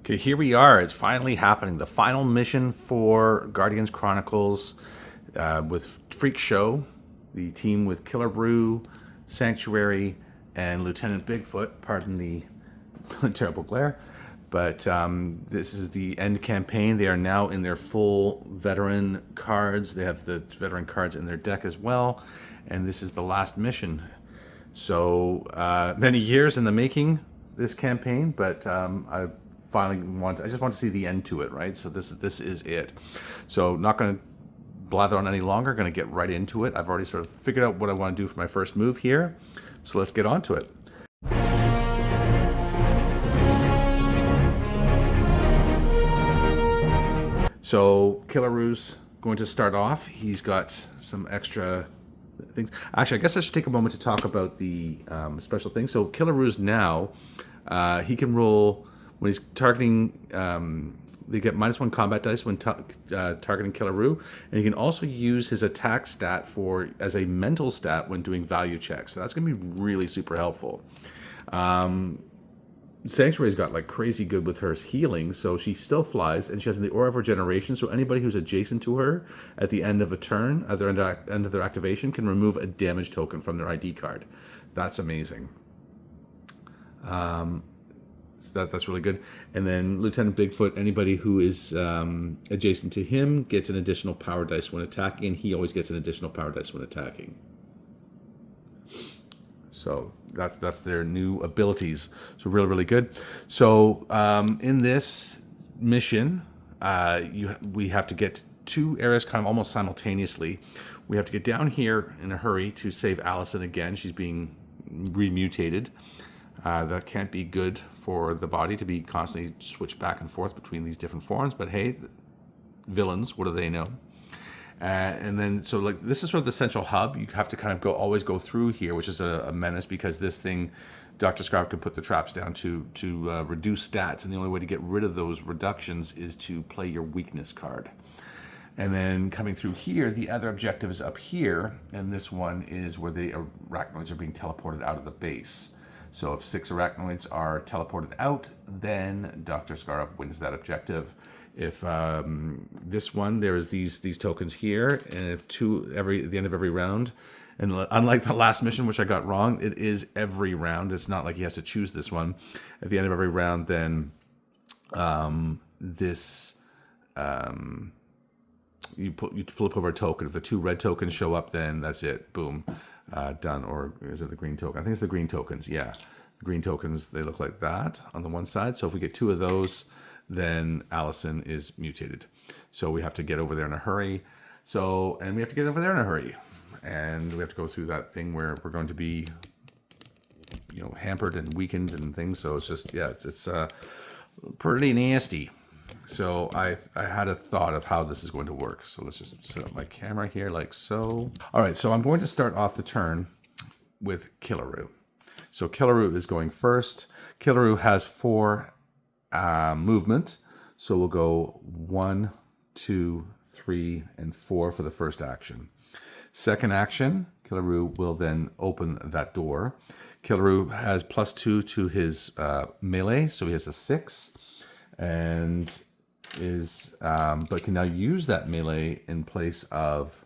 Okay, here we are. It's finally happening. The final mission for Guardians Chronicles with Freak Show, the team with Killer Brew, Sanctuary, and Lieutenant Bigfoot. Pardon the terrible glare. But this is the end campaign. They are now in their full veteran cards. They have the veteran cards in their deck as well. And this is the last mission. So many years in the making, this campaign, but I just want to see the end to it, right? So this is it. So not going to blather on any longer. Going to get right into it. I've already sort of figured out what I want to do for my first move here. So let's get on to it. So Killaroo's going to start off. He's got some extra things. Actually, I guess I should take a moment to talk about the special things. So Killaroo's now, he can roll when he's targeting. They get -1 combat dice when targeting Killaroo, and he can also use his attack stat as a mental stat when doing value checks. So that's going to be really super helpful. Sanctuary's got like crazy good with her healing, so she still flies, and she has the aura of regeneration, so anybody who's adjacent to her at the end of a turn, at their end of their activation, can remove a damage token from their ID card. That's amazing. So that's really good. And then Lieutenant Bigfoot, anybody who is adjacent to him gets an additional power dice when attacking, and he always gets an additional power dice when attacking. So that's their new abilities. So really, really good. So in this mission, we have to get two areas kind of almost simultaneously. We have to get down here in a hurry to save Allison again. She's being remutated. That can't be good for the body to be constantly switched back and forth between these different forms. But hey, villains, what do they know? And then, so like this is sort of the central hub. You have to kind of always go through here, which is a menace because this thing, Doctor Skarov can put the traps down to reduce stats, and the only way to get rid of those reductions is to play your weakness card. And then coming through here, the other objective is up here, and this one is where the arachnoids are being teleported out of the base. So if 6 arachnoids are teleported out, then Doctor Skarov wins that objective. If this one, there's these tokens here, and if at the end of every round, and unlike the last mission, which I got wrong, it is every round. It's not like he has to choose this one. At the end of every round, then you flip over a token. If the 2 red tokens show up, then that's it. Boom, done. Or is it the green token? I think it's the green tokens. Yeah, the green tokens. They look like that on the one side. So if we get 2 of those, then Allison is mutated. So we have to get over there in a hurry. And we have to get over there in a hurry. And we have to go through that thing where we're going to be, hampered and weakened and things. So it's just, it's pretty nasty. So I had a thought of how this is going to work. So let's just set up my camera here like so. All right, so I'm going to start off the turn with Killaroo. So Killaroo is going first. Killaroo has 4 movement, so we'll go 1, 2, 3, and 4 for the first action. Second action, Killaroo will then open that door. Killaroo has +2 to his melee, so he has a 6, and but can now use that melee in place of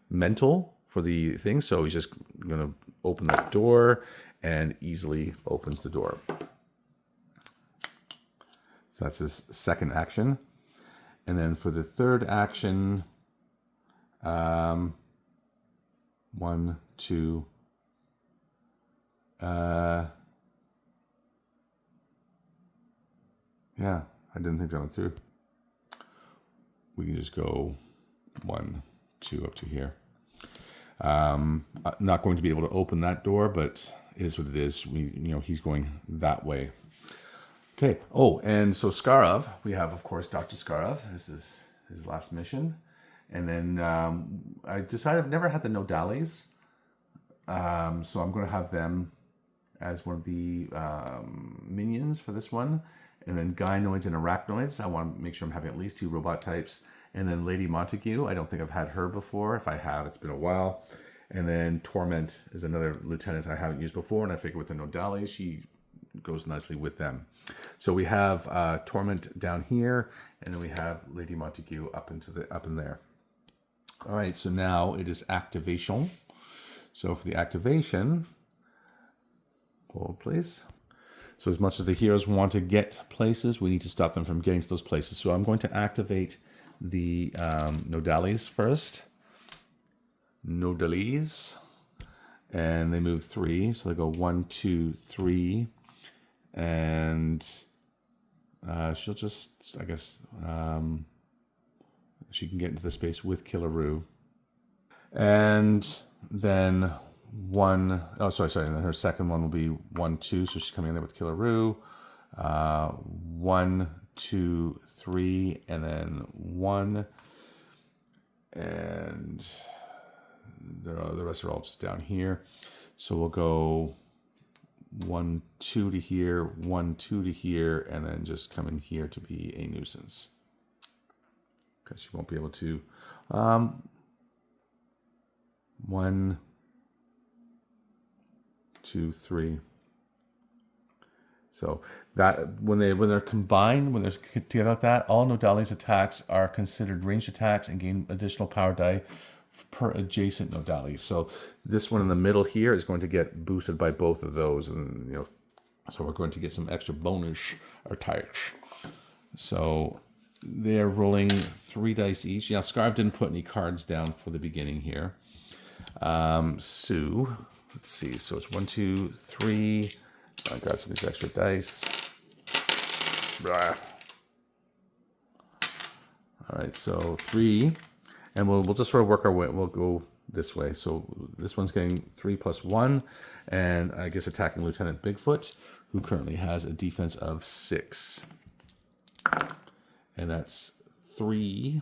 mental for the thing. So he's just going to open that door and easily opens the door. So that's his second action. And then for the third action, 1, 2, yeah, I didn't think that went through. We can just go 1, 2 up to here. Not going to be able to open that door, but it is what it is. He's going that way. Okay. Oh, and so Skarov, we have, of course, Dr. Skarov. This is his last mission. And then I decided I've never had the Nodales. So I'm going to have them as one of the minions for this one. And then Gynoids and Arachnoids. I want to make sure I'm having at least 2 robot types. And then Lady Montague. I don't think I've had her before. If I have, it's been a while. And then Torment is another lieutenant I haven't used before. And I figure with the Nodales, she goes nicely with them. So we have Torment down here, and then we have Lady Montague up in there. All right, so now it is activation. So for the activation, hold please. So as much as the heroes want to get places, we need to stop them from getting to those places. So I'm going to activate the Nodales first. Nodales. And they move 3. So they go 1, 2, 3. And she'll just, I guess, she can get into the space with Killaroo. And then and then her second one will be 1, 2. So she's coming in there with Killaroo. 1, 2, 3, and then 1. And the rest are all just down here. So we'll go 1, 2 to here, 1, 2 to here, and then just come in here to be a nuisance. Because she won't be able to. 1, 2, 3. So that when they're combined, when they're together like that, all Nodales attacks are considered ranged attacks and gain additional power die per adjacent Nodale. So this one in the middle here is going to get boosted by both of those, and so we're going to get some extra bonus attacks. So they're rolling 3 dice each. Yeah, Skarov didn't put any cards down for the beginning here. So let's see. So it's 1, 2, 3. I got some of these extra dice. Blah. All right, so 3, and we'll just sort of work our way. We'll go this way. So this one's getting 3 plus 1, and I guess attacking Lieutenant Bigfoot, who currently has a defense of 6, and that's 3.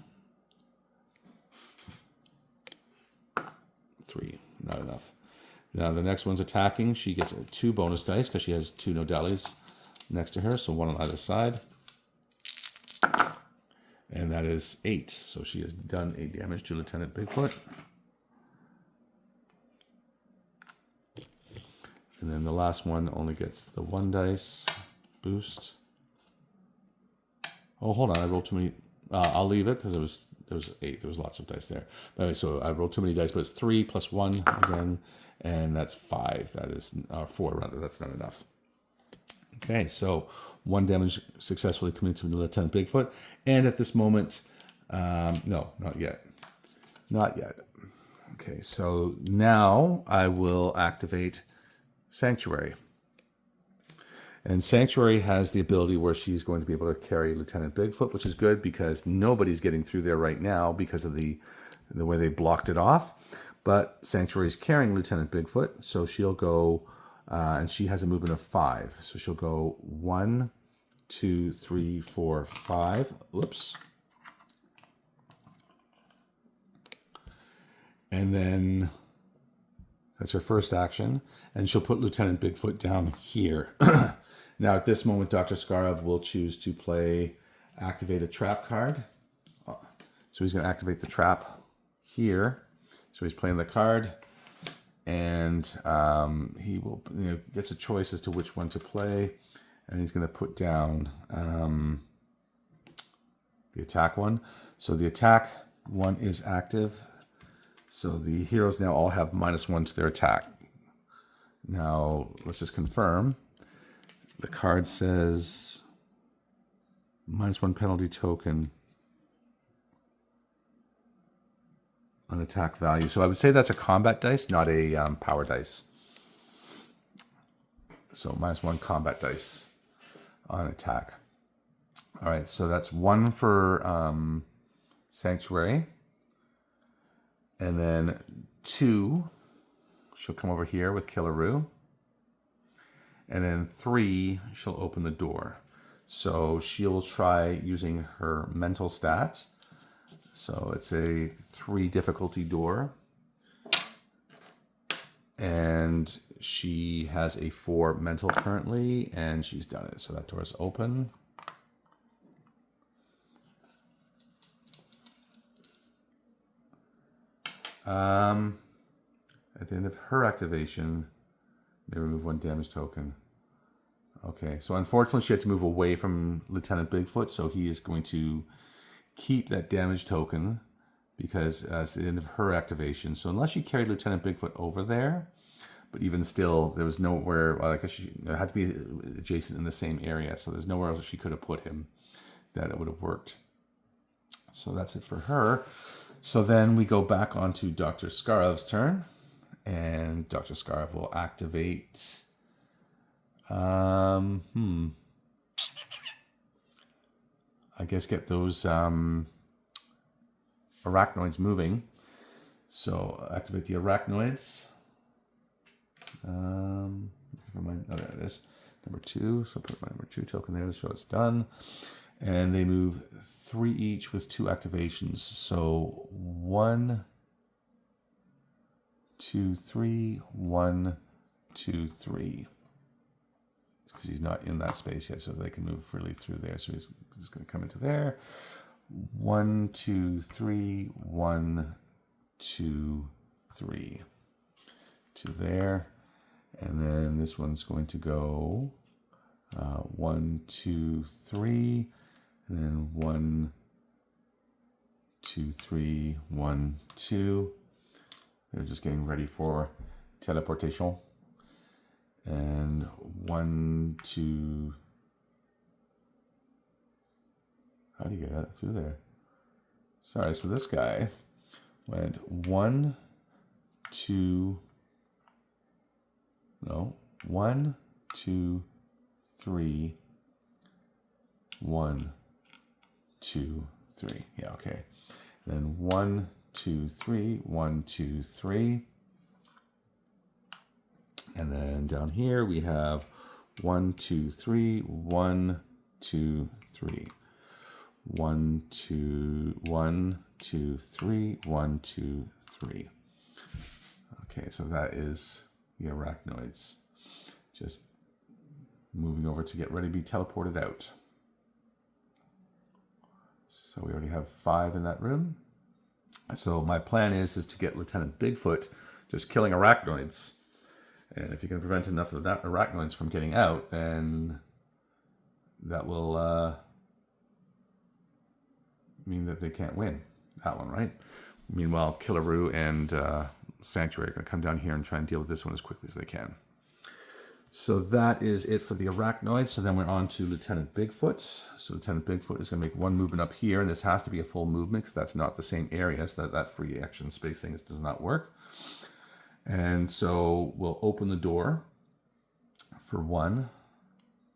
3, not enough. Now the next one's attacking. She gets 2 bonus dice because she has 2 Nodales next to her, so 1 on either side. And that is 8. So she has done 8 damage to Lieutenant Bigfoot. And then the last one only gets the 1 dice boost. Oh, hold on, I rolled too many. I'll leave it because there was 8. There was lots of dice there. But anyway, so I rolled too many dice, but it's 3 plus 1 again. And that's 5. That is 4 rather. That's not enough. Okay, so 1 damage successfully committed to Lieutenant Bigfoot. And at this moment, no, not yet. Not yet. Okay, so now I will activate Sanctuary. And Sanctuary has the ability where she's going to be able to carry Lieutenant Bigfoot, which is good because nobody's getting through there right now because of the way they blocked it off. But Sanctuary is carrying Lieutenant Bigfoot, so she'll go, and she has a movement of 5. So she'll go 1, 2, 3, 4, 5. Whoops. And then that's her first action, and she'll put Lieutenant Bigfoot down here. Now, at this moment, Doctor Skarov will choose to activate a trap card. So he's going to activate the trap here. So he's playing the card, and he will gets a choice as to which one to play, and he's going to put down the attack one. So the attack one is active. So the heroes now all have -1 to their attack. Now let's just confirm. The card says -1 penalty token on attack value. So I would say that's a combat dice, not a power dice. So -1 combat dice on attack. All right, so that's 1 for Sanctuary. And then 2, she'll come over here with Killaroo. And then 3, she'll open the door. So she'll try using her mental stats. So it's a 3 difficulty door. And she has a 4 mental currently, and she's done it. So that door is open. At the end of her activation, may remove 1 damage token. Okay, so unfortunately she had to move away from Lieutenant Bigfoot, so he is going to keep that damage token because it's the end of her activation. So unless she carried Lieutenant Bigfoot over there, but even still, there was nowhere, well, I guess it had to be adjacent in the same area, so there's nowhere else she could have put him that it would have worked. So that's it for her. So then we go back onto Dr. Skarov's turn, and Dr. Skarov will activate. I guess get those arachnoids moving. So activate the arachnoids. Oh, there it is. Number 2. So put my number 2 token there to show it's done. And they move 3 each with 2 activations. So 1, 2, 3, 1, 2, 3. Because he's not in that space yet, so they can move freely through there. So he's just going to come into there. 1, 2, 3, 1, 2, 3. To there. And then this one's going to go 1, 2, 3. And then 1, 2, 3, 1, 2. They're just getting ready for teleportation. And 1, 2. How do you get that through there? Sorry, so this guy went 1, 2. No, 1, 2, 3. 1, 2, 3. Yeah, okay. Then 1, 2, 3. 1, 2, 3. And then down here we have 1, 2, 3. 1, 2, 3. 1, 2, 1, 2, 3. 1, 2, 3. Okay, so that is the arachnoids just moving over to get ready to be teleported out. So we already have 5 in that room. So my plan is to get Lieutenant Bigfoot just killing arachnoids. And if you can prevent enough of that arachnoids from getting out, then that will mean that they can't win that one, right? Meanwhile, Killaroo and Sanctuary are going to come down here and try and deal with this one as quickly as they can. So that is it for the arachnoid. So then we're on to Lieutenant Bigfoot. So Lieutenant Bigfoot is going to make one movement up here, and this has to be a full movement because that's not the same area, so that free action space thing does not work. And so we'll open the door for 1.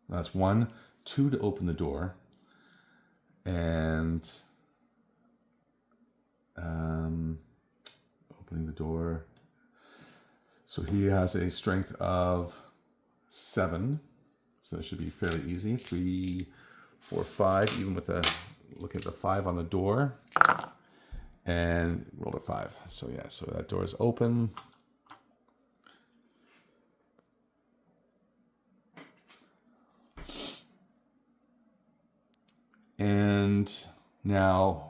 That's 1, 2 to open the door. And opening the door. So he has a strength of 7. So it should be fairly easy. 3, 4, 5, even with a look at the 5 on the door. And rolled a 5. So yeah, so that door is open. And now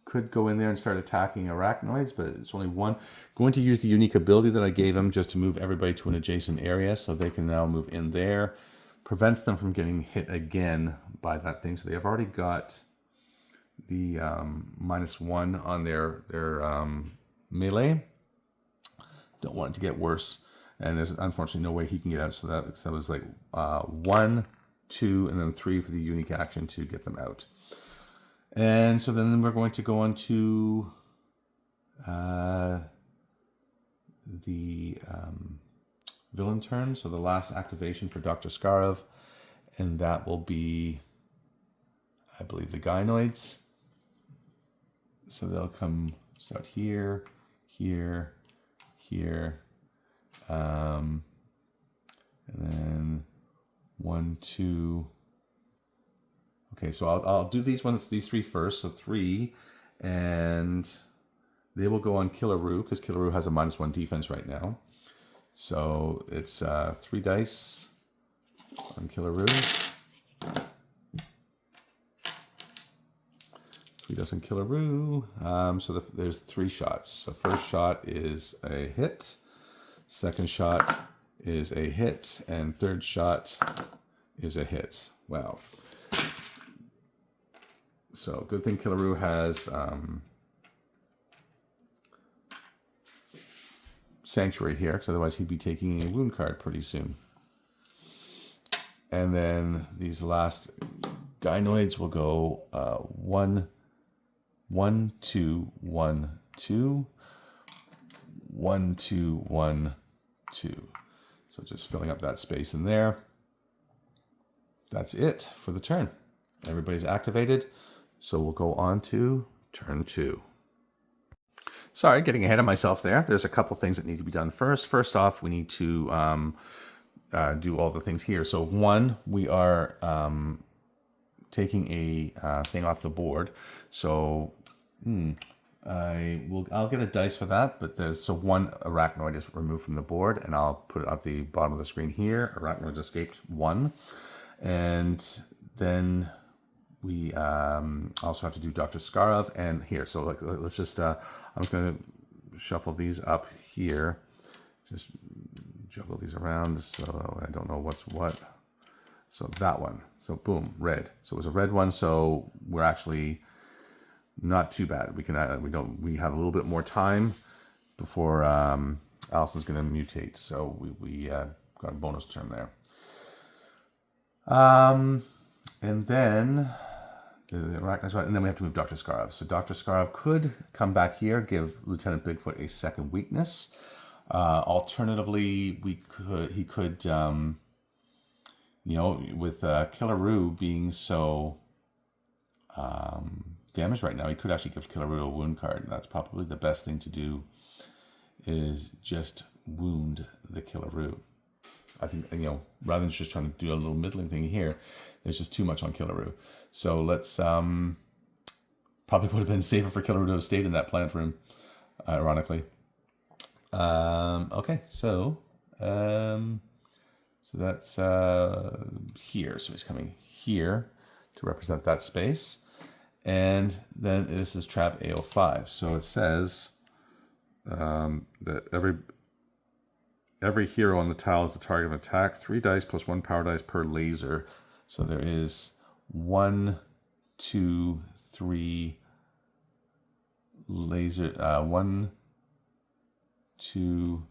could go in there and start attacking arachnoids, but it's only one. Going to use the unique ability that I gave him just to move everybody to an adjacent area, so they can now move in there. Prevents them from getting hit again by that thing. So they have already got the -1 on their melee. Don't want it to get worse, and there's unfortunately no way he can get out. So that was like 1, 2, and then 3 for the unique action to get them out. And so then we're going to go on to the villain turn. So the last activation for Doctor Skarov, and that will be, I believe, the gynoids. So they'll come start here, here, here, and then 1, 2. Okay, so I'll do these 3 first. So 3, and they will go on Killaroo because Killaroo has a -1 defense right now. So it's 3 dice on Killaroo. 3 dice on Killaroo. So there's 3 shots. So first shot is a hit. Second shot is a hit, and third shot is a hit. Wow. So good thing Killaroo has Sanctuary here, because otherwise he'd be taking a wound card pretty soon. And then these last gynoids will go 1, 1, 2, 1, 2, 1, 2, 1, 2. So just filling up that space in there. That's it for the turn. Everybody's activated. So we'll go on to turn 2. Sorry, getting ahead of myself there. There's a couple things that need to be done first. First off, we need to do all the things here. So 1, we are taking a thing off the board. So I'll get a dice for that, but so 1 arachnoid is removed from the board, and I'll put it at the bottom of the screen here. Arachnoids escaped 1. And then we also have to do Doctor Skarov and here. So let's just, I'm just going to shuffle these up here. Just juggle these around so I don't know what's what. So that one. So boom, red. So it was a red one. So we're actually not too bad. We can we have a little bit more time before Allison's going to mutate. So we got a bonus turn there. And then the arachnids, and then we have to move Dr. Skarov. So Dr. Skarov could come back here, give Lieutenant Bigfoot a second weakness. Alternatively, he could, with Killaroo being so damaged right now, he could actually give Killaroo a wound card. And that's probably the best thing to do, is just wound the Killaroo. I think, rather than just trying to do a little middling thing here, there's just too much on Killaroo. So let's, probably would have been safer for Killaroo to have stayed in that plant room, ironically. Okay, so that's here. So he's coming here to represent that space. And then this is trap A05. So it says that every hero on the tile is the target of an attack. 3 dice plus 1 power dice per laser. So there is 1, 2, 3 laser. 1, 2.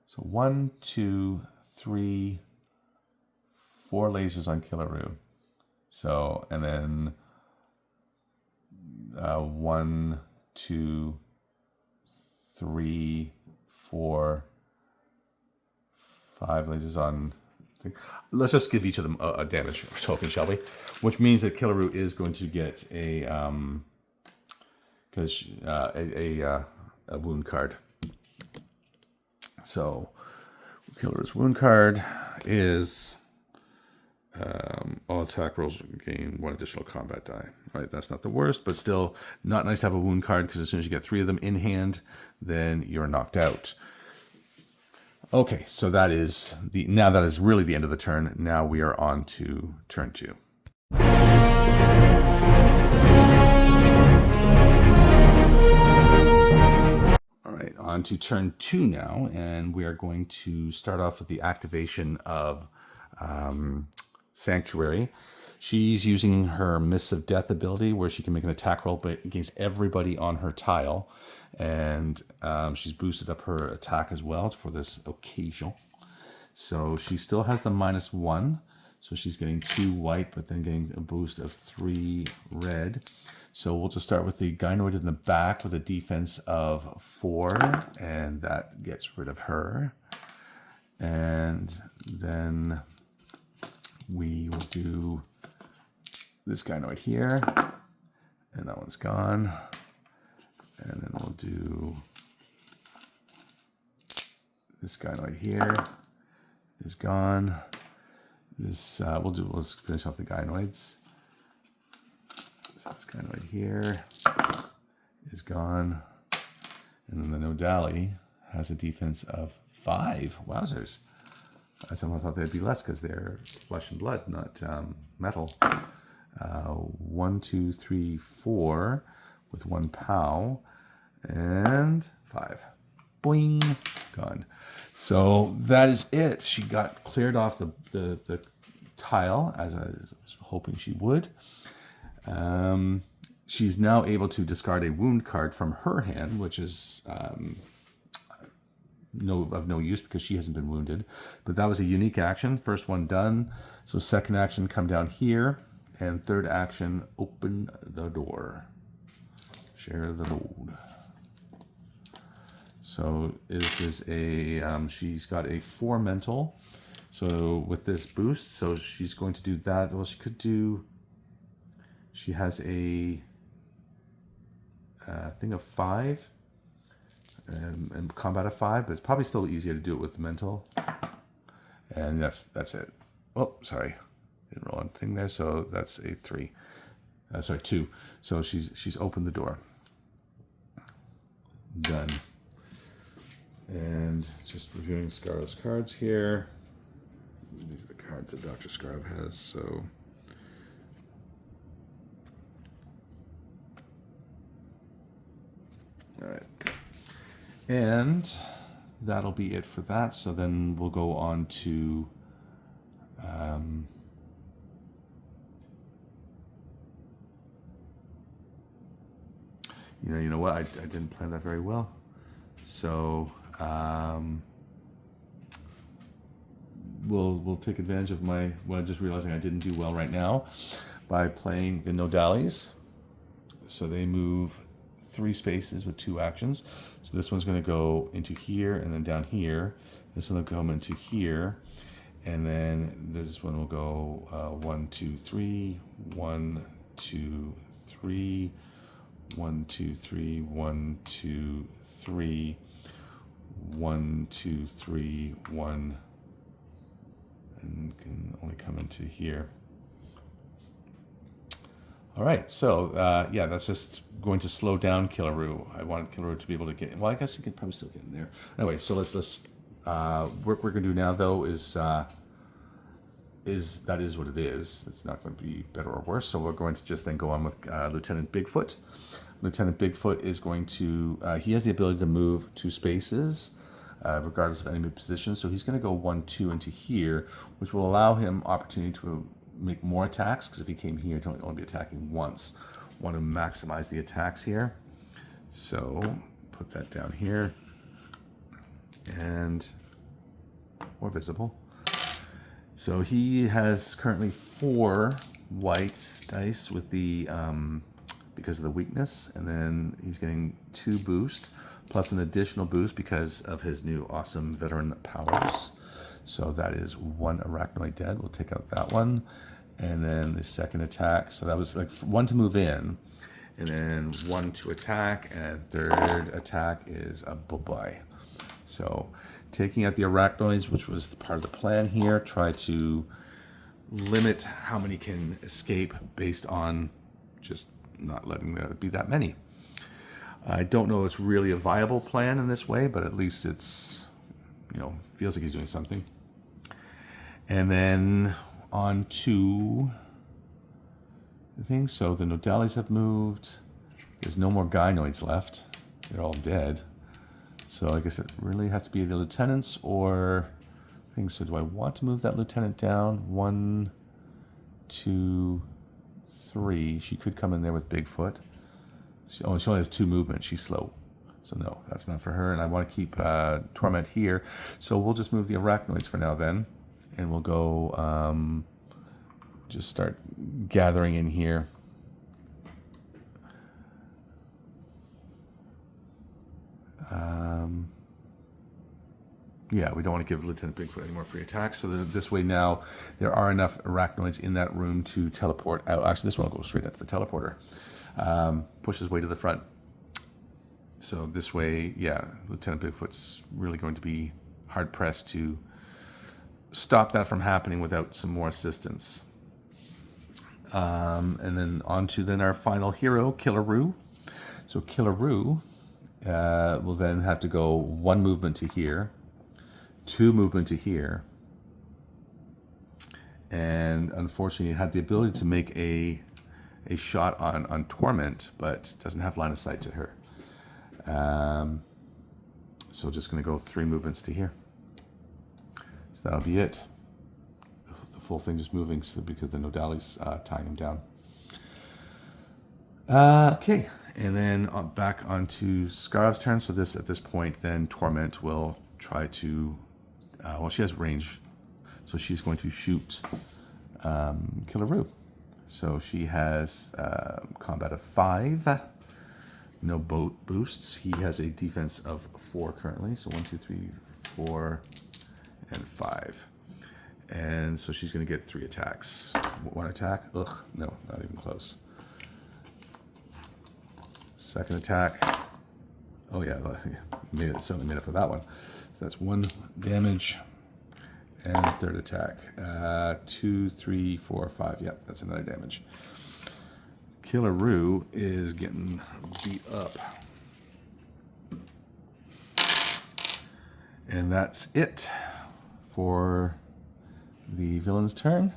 So 1, 2, 3, 4 lasers on Killaroo. So, and then 1, 2, 3, 4, 5 lasers on. Let's just give each of them a damage token, shall we? Which means that Killaroo is going to get a wound card. So Killaroo's wound card is all attack rolls gain 1 additional combat die. All right, that's not the worst, but still not nice to have a wound card, because as soon as you get 3 of them in hand, then you're knocked out. Okay, so that is really the end of the turn. Now we are on to turn 2. All right, on to turn 2 now, and we are going to start off with the activation of Sanctuary. She's using her Mists of Death ability, where she can make an attack roll against everybody on her tile. And she's boosted up her attack as well for this occasion. So she still has the -1. So she's getting 2 white, but then getting a boost of 3 red. So we'll just start with the gynoid in the back with a defense of 4. And that gets rid of her. And then we will do this gynoid here. And that one's gone. And then we'll do this gynoid here is gone. This let's finish off the gynoids. So this gynoid here is gone. And then the Nodali has a defense of 5. Wowzers. I somehow thought they'd be less because they're flesh and blood, not metal. 1, 2, 3, 4 with 1 POW and 5. Boing. Gone. So that is it. She got cleared off the tile, as I was hoping she would. She's now able to discard a wound card from her hand, which is of no use because she hasn't been wounded. But that was a unique action. First one done. So second action, come down here. And third action, open the door. Share the load. So this is a, she's got a 4 mental. So with this boost, so she's going to do that. Well, she could do, she has a thing of 5 and combat of 5, but it's probably still easier to do it with the mental. And that's it. Oh, sorry, didn't roll anything there. So that's a 3. Sorry, 2. So she's opened the door. Done. And just reviewing Skarov's cards here. These are the cards that Doctor Skarov has. So. All right. And that'll be it for that. So then we'll go on to you know what? I didn't plan that very well. So we'll take advantage of just realizing I didn't do well right now by playing the Nodalies. So they move 3 spaces with 2 actions. So this one's going to go into here and then down here. This one will come into here, and then this one will go 1, 2, 3, 1, 2, 3, 1, 2, 3, 1, 2, 3, 1, 2, 3, 1, and can only come into here. All right, so yeah, that's just going to slow down Killaroo. I wanted Killaroo to be able to get. Well, I guess he could probably still get in there. Anyway, so let's work we're going to do now though is that is what it is. It's not going to be better or worse. So we're going to just then go on with Lieutenant Bigfoot. Lieutenant Bigfoot is going to. He has the ability to move 2 spaces, regardless of enemy position. So he's going to go 1, 2 into here, which will allow him opportunity to make more attacks, because if he came here, he'd only be attacking once. Want to maximize the attacks here. So put that down here. And more visible. So he has currently 4 white dice with the because of the weakness, and then he's getting 2 boost plus an additional boost because of his new awesome veteran powers. So that is 1 arachnoid dead. We'll take out that one. And then the second attack. So that was like 1 to move in. And then 1 to attack. And third attack is a bye-bye. So taking out the arachnoids, which was part of the plan here. Try to limit how many can escape based on just not letting there be that many. I don't know if it's really a viable plan in this way, but at least it's, feels like he's doing something. And then on to the thing. So the Nodalies have moved. There's no more gynoids left. They're all dead. So I guess it really has to be the lieutenants or things. So do I want to move that lieutenant down? 1, 2, 3. She could come in there with Bigfoot. She only has 2 movements. She's slow. So no, that's not for her. And I want to keep Torment here. So we'll just move the arachnoids for now then. And we'll go just start gathering in here. Yeah, we don't want to give Lieutenant Bigfoot any more free attacks. So this way now, there are enough arachnoids in that room to teleport out. Actually, this one will go straight up to the teleporter. Push his way to the front. So this way, yeah, Lieutenant Bigfoot's really going to be hard-pressed to stop that from happening without some more assistance. And then on to then our final hero, Killaroo. So Killaroo will then have to go 1 movement to here, 2 movement to here, and unfortunately it had the ability to make a shot on Torment, but doesn't have line of sight to her. So just going to go 3 movements to here. So that'll be it. The full thing just moving because the Nodali's tying him down. Okay, and then back onto Skarov's turn. So at this point, then Torment will try to. Well, she has range, so she's going to shoot Killaroo. So she has combat of 5, no boat boosts. He has a defense of 4 currently. So 1, 2, 3, 4, and 5. And so she's going to get 3 attacks. 1 attack. Ugh, no, not even close. Second attack. Oh yeah, certainly made up for that one. So that's 1 damage. And third attack. 2, 3, 4, 5. Yep, that's another damage. Killaroo is getting beat up. And that's it for the villain's turn.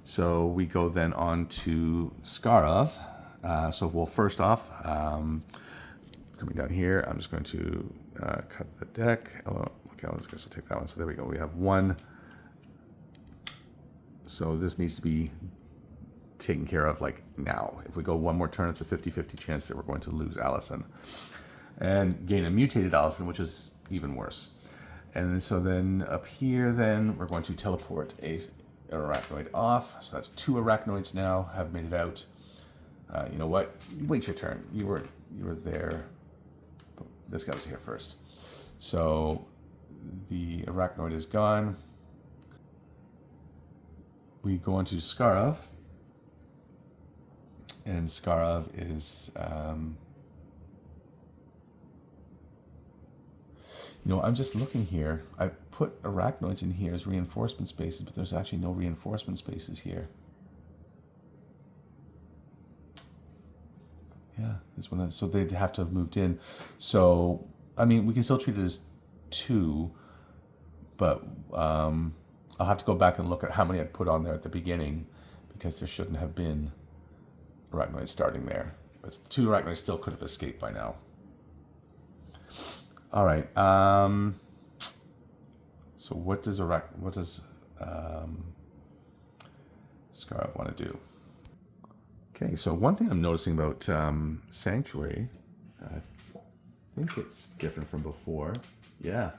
So we go then on to Skarov. So we'll first off, coming down here, I'm just going to cut the deck. Oh, okay, I guess I'll take that one. So there we go. We have 1. So this needs to be taken care of like now. If we go 1 more turn, it's a 50-50 chance that we're going to lose Allison. And gain a mutated Allison, which is even worse. And so then up here, then we're going to teleport a arachnoid off. So that's 2 arachnoids now have made it out. You know what? Wait your turn. You were there. This guy was here first. So the arachnoid is gone. We go on to Skarov. And Skarov is... I'm just looking here. I put arachnoids in here as reinforcement spaces, but there's actually no reinforcement spaces here. Yeah, this one. So they'd have to have moved in. So, I mean, we can still treat it as 2, but I'll have to go back and look at how many I put on there at the beginning, because there shouldn't have been arachnoids starting there. But 2 arachnoids still could have escaped by now. All right. So what does Skarov want to do? Okay, so one thing I'm noticing about Sanctuary, I think it's different from before. Yeah.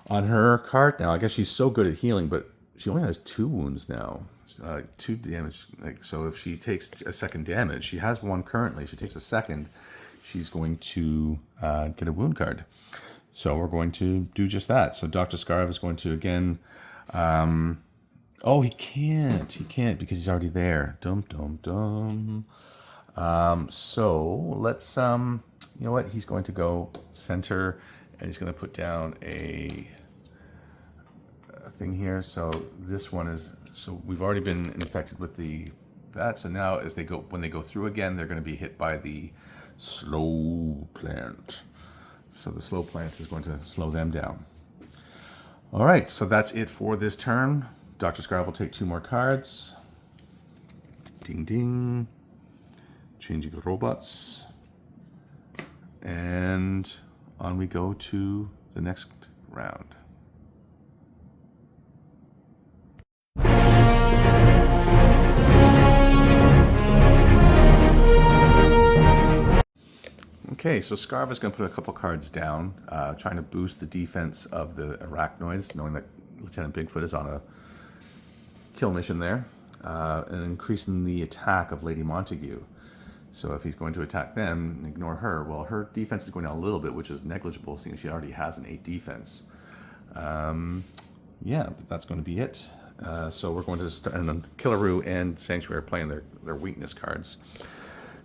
On her card now, I guess she's so good at healing, but she only has 2 wounds now. 2 damage. So if she takes a second damage, she has 1 currently. If she takes a second, she's going to get a wound card. So we're going to do just that. So Doctor Skarov is going to, again... oh, he can't. He can't because he's already there. Dum, dum, dum. So let's... you know what? He's going to go center, and he's going to put down a thing here. So this one is... So we've already been infected with that. So now if when they go through again, they're going to be hit by the slow plant. So the slow plant is going to slow them down. All right, so that's it for this turn. Dr. Skarov will take 2 more cards. Ding, ding. Changing robots. And on we go to the next round. Okay, so Skarov is going to put a couple cards down, trying to boost the defense of the arachnoids, knowing that Lieutenant Bigfoot is on a kill mission there, and increasing the attack of Lady Montague. So if he's going to attack them, ignore her. Well, her defense is going down a little bit, which is negligible, seeing she already has an 8 defense. Yeah, but that's going to be it. So we're going to start, and then Killaroo and Sanctuary are playing their weakness cards.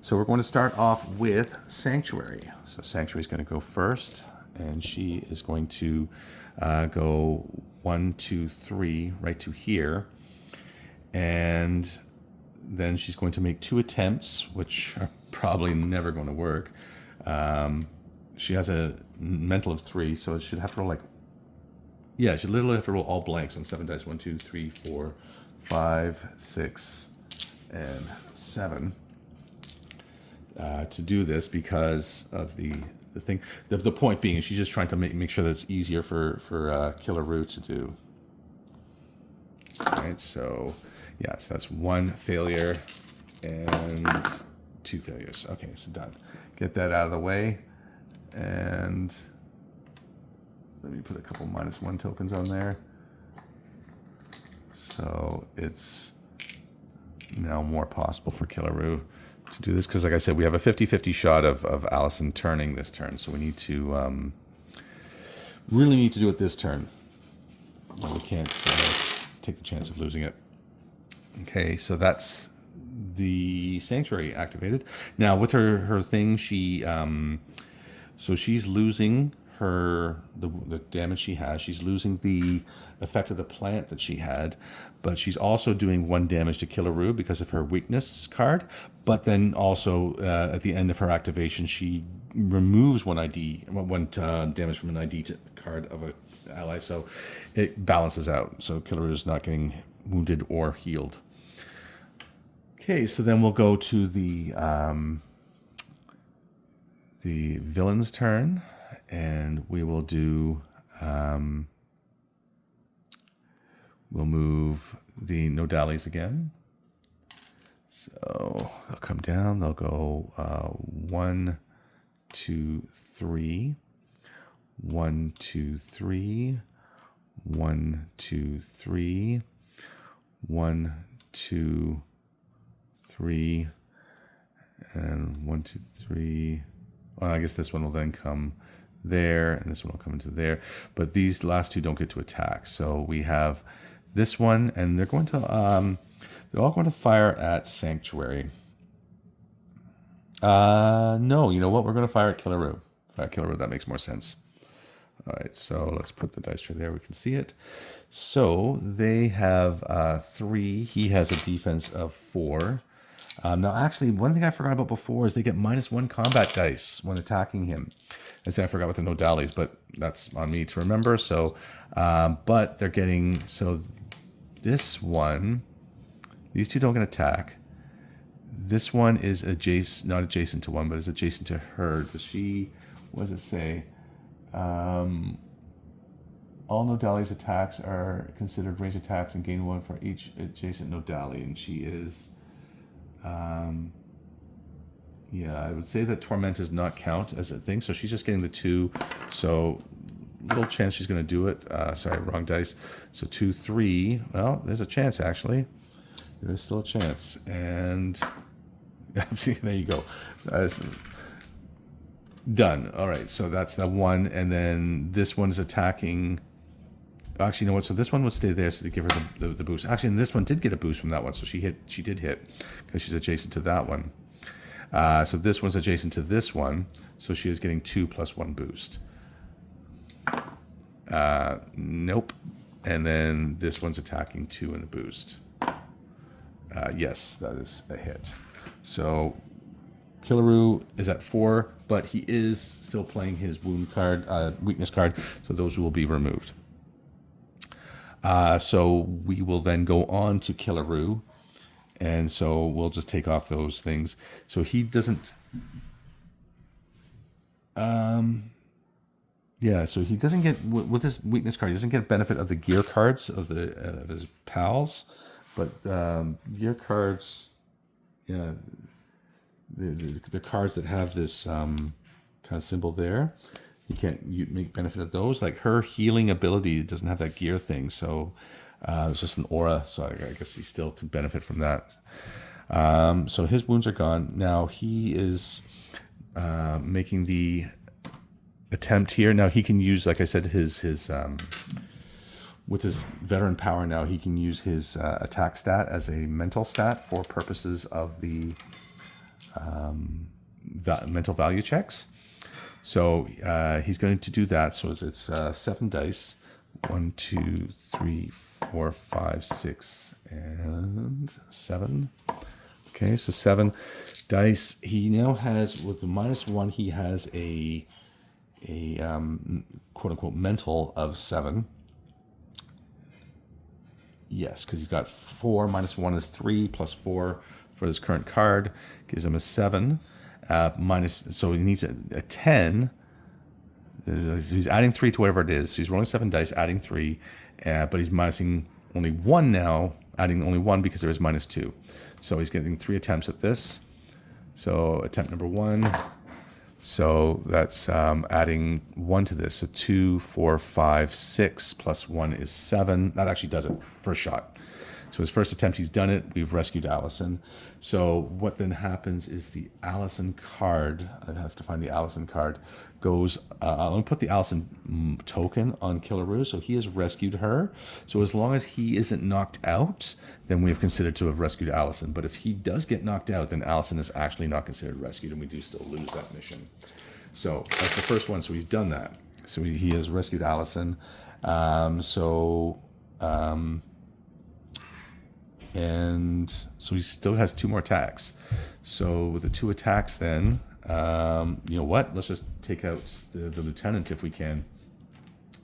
So we're going to start off with Sanctuary. So Sanctuary is going to go first, and she is going to go 1, 2, 3 right to here. And then she's going to make 2 attempts, which are probably never going to work. She has a mental of 3, so it should have to roll she literally have to roll all blanks on 7 dice. 1, 2, 3, 4, 5, 6, and 7. To do this because of the the thing. The point being, she's just trying to make sure that it's easier for Killer Roo to do. All right, so yeah, so that's 1 failure and 2 failures. Okay, so done. Get that out of the way, and let me put a couple -1 tokens on there. So it's now more possible for Killer Roo to do this, because like I said, we have a 50-50 shot of Allison turning this turn, so we need to really need to do it this turn. Well, we can't take the chance of losing it. Okay, so that's the Sanctuary activated. Now with her thing, she so she's losing the damage she has. She's losing the effect of the plant that she had, but she's also doing 1 damage to Killer Roo because of her weakness card. But then also at the end of her activation, she removes 1 damage from an ID card of an ally, so it balances out. So Killer Roo is not getting wounded or healed. Okay, so then we'll go to the villain's turn, and we will do. We'll move the Nodalies again. So they'll come down. They'll go 1, 2, 3. 1, 2, 3. 1, 2, 3. 1, 2, 3. And 1, 2, 3. Well, I guess this one will then come there, and this one will come into there. But these last 2 don't get to attack. So we have this one, and they're going to they're all going to fire at Sanctuary. No, you know what? We're going to fire at Killer Roo. Fire at Killer Roo. That makes more sense. All right, so let's put the dice tray there. We can see it. So they have 3. He has a defense of 4. Now, actually, one thing I forgot about before is they get -1 combat dice when attacking him. I said I forgot with the Nodalies, but that's on me to remember. So, but they're getting, so this one, these 2 don't get attack. This one is not adjacent to 1, but is adjacent to her. Does she, what does it say? All Nodalies attacks are considered range attacks and gain 1 for each adjacent Nodalie, and she is. Yeah, I would say that Torment does not count as a thing, so she's just getting the 2. So little chance she's going to do it. Sorry, wrong dice. So 2, 3. Well, there's a chance actually. There is still a chance, and there you go. Done. All right, so that's the 1, and then this one's attacking. Actually, you know what? So this one would stay there, so to give her the boost. Actually, and this one did get a boost from that one, so she did hit because she's adjacent to that one. So this one's adjacent to this one, so she is getting 2 + 1 boost. Nope. And then this one's attacking 2 in the boost. Yes, that is a hit. So Killer Roo is at 4, but he is still playing his wound card, weakness card, so those will be removed. So we will then go on to Killer Roo, and so we'll just take off those things. So he doesn't. Yeah, so he doesn't get, with his weakness card, he doesn't get benefit of the gear cards of his pals, but gear cards, yeah, the cards that have this kind of symbol there, you make benefit of those. Like her healing ability doesn't have that gear thing, so it's just an aura, so I guess he still could benefit from that. So his wounds are gone. Now he is making the attempt here. Now he can use, like I said, his with his veteran power now, he can use his attack stat as a mental stat for purposes of the mental value checks. So he's going to do that. So it's 7 dice. 1, 2, 3, 4, 5, 6, and 7. Okay, so 7 dice. He now has, with the -1, he has a quote unquote mental of 7. Yes, because he's got 4. -1 is 3, plus 4 for his current card gives him a 7. So he needs a 10 He's adding 3 to whatever it is. So he's rolling 7 dice, adding 3, but he's minusing only 1 now, adding only 1 because there is -2. So he's getting 3 attempts at this. So attempt number 1. So that's adding 1 to this. So 2, 4, 5, 6 plus 1 is 7. That actually does it. First shot. So his first attempt, he's done it. We've rescued Allison. So what then happens is the Allison card, I'd have to find the Allison card, goes, let me put the Allison token on Killaroo. So he has rescued her. So as long as he isn't knocked out, then we have considered to have rescued Allison. But if he does get knocked out, then Allison is actually not considered rescued, and we do still lose that mission. So that's the first one. So he's done that. So he has rescued Allison. And so he still has 2 more attacks. So with the 2 attacks then, you know what? Let's just take out the lieutenant if we can.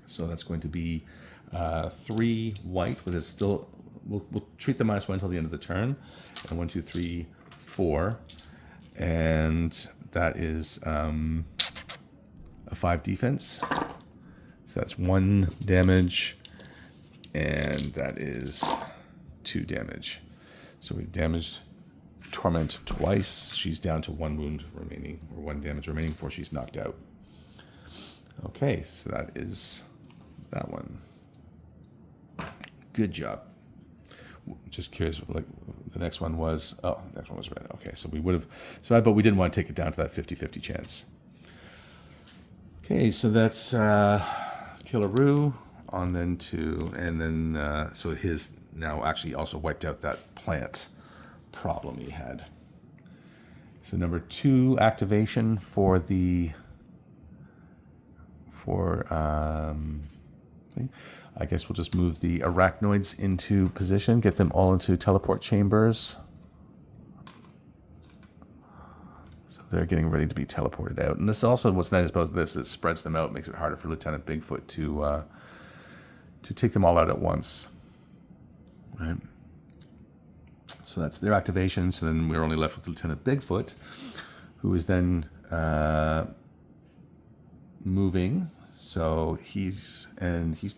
So that's going to be 3 white with his still. We'll treat the -1 until the end of the turn. And 1, 2, 3, 4. And that is a 5 defense. So that's 1 damage. And that is 2 damage. So we've damaged Torment twice. She's down to 1 wound remaining, or 1 damage remaining before she's knocked out. Okay, so that is that one. Good job. Just curious, like the next one was, next one was red. Okay, so we would have survived, but we didn't want to take it down to that 50-50 chance. Okay, so that's Killaroo on then to, and then, so his now actually also wiped out that plant problem he had. So number 2 activation for the, I guess we'll just move the arachnoids into position, get them all into teleport chambers. So they're getting ready to be teleported out. And this also, what's nice about this, it spreads them out, makes it harder for Lieutenant Bigfoot to take them all out at once. Right. So that's their activation. So then we're only left with Lieutenant Bigfoot, who is then moving. So he's